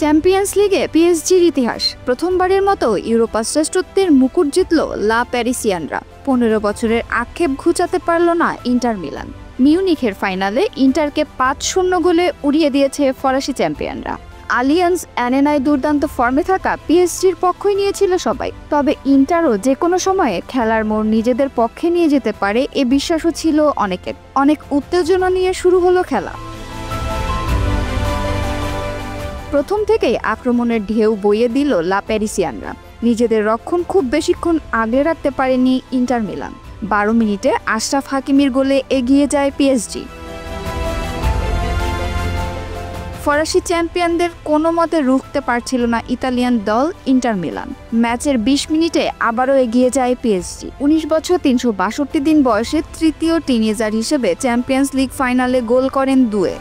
Champions লিগে পিএসজির ইতিহাস প্রথমবারের মতো ইউরোপা শ্রেষ্ঠত্বের মুকুট জিতল লা প্যারিসিয়ানরা। 15 বছরের আক্ষেপ ঘুচাতে পারল না ইন্টার মিলান। মিউনিখের ফাইনালে ইন্টারকে 5-0 গোলে উড়িয়ে দিয়েছে ফরাসি চ্যাম্পিয়নরা। আলিয়ান্স অ্যারেনায় দুর্দান্ত ফর্মে থাকা পিএসজির পক্ষই নিয়েছিল সবাই। তবে ইন্টারও যে কোনো সময়ে খেলার মোড় নিজেদের পক্ষে নিয়ে যেতে পারে এ বিশ্বাসও ছিল অনেকের। অনেক উত্তেজনা নিয়ে শুরু হলো খেলা। প্রথম থেকেই আক্রমণের ঢেউ বইয়ে দিল লা প্যারিসিয়ানরা। নিজেদের রক্ষণ খুব বেশিক্ষণ আগলে রাখতে পারেনি ইন্টার মিলান। 12 মিনিটে আশরাফ হাকিমির গোলে এগিয়ে যায় পিএসজি। ফরাসি চ্যাম্পিয়নদের কোনো মতে রুখতে পারছিল না ইতালিয়ান দল ইন্টার মিলান। ম্যাচের 20 মিনিটে আবারও এগিয়ে যায় পিএসজি। 19 বছর 362 দিন বয়সে তৃতীয় টিনেজার হিসেবে চ্যাম্পিয়ন্স লিগ ফাইনালে গোল করেন দুয়ে।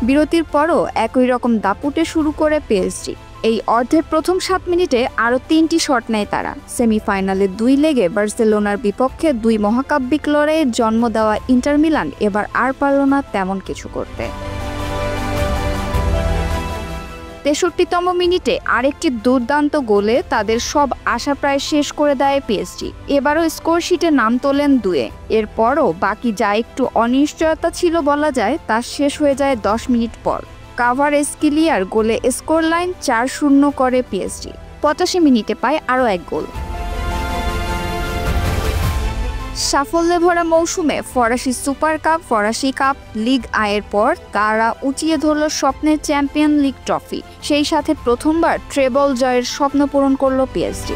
বিরতির পরও একই রকম দাপুটে শুরু করে পিএসজি। এই অর্ধের প্রথম 7 মিনিটে আরও 3টি শট নেয় তারা। সেমিফাইনালে 2 লেগে বার্সেলোনার বিপক্ষে 2 মহাকাব্যিক লড়াইয়ের জন্ম দেওয়া ইন্টার মিলান এবার আর পারল না তেমন কিছু করতে। 63তম মিনিটে আরেকটি দুর্দান্ত গোলে তাদের সব আশা প্রায় শেষ করে দেয় পিএসজি। এবারও স্কোরশিটে নাম তোলেন দুয়ে। এরপরও বাকি যা একটু অনিশ্চয়তা ছিল বলা যায় তা শেষ হয়ে যায় 10 মিনিট পর। কাভারেজকেলিয়ার গোলে স্কোর লাইন 4-0 করে পিএসজি। 85 মিনিটে পায় আরও এক গোল। সাফল্যে ভরা মৌসুমে ফরাসি সুপার কাপ, ফরাসি কাপ, লিগ আয়ের পর তারা উঁচিয়ে ধরল স্বপ্নের চ্যাম্পিয়ন লিগ ট্রফি। সেই সাথে প্রথমবার ট্রেবল জয়ের স্বপ্ন পূরণ করল পিএসজি।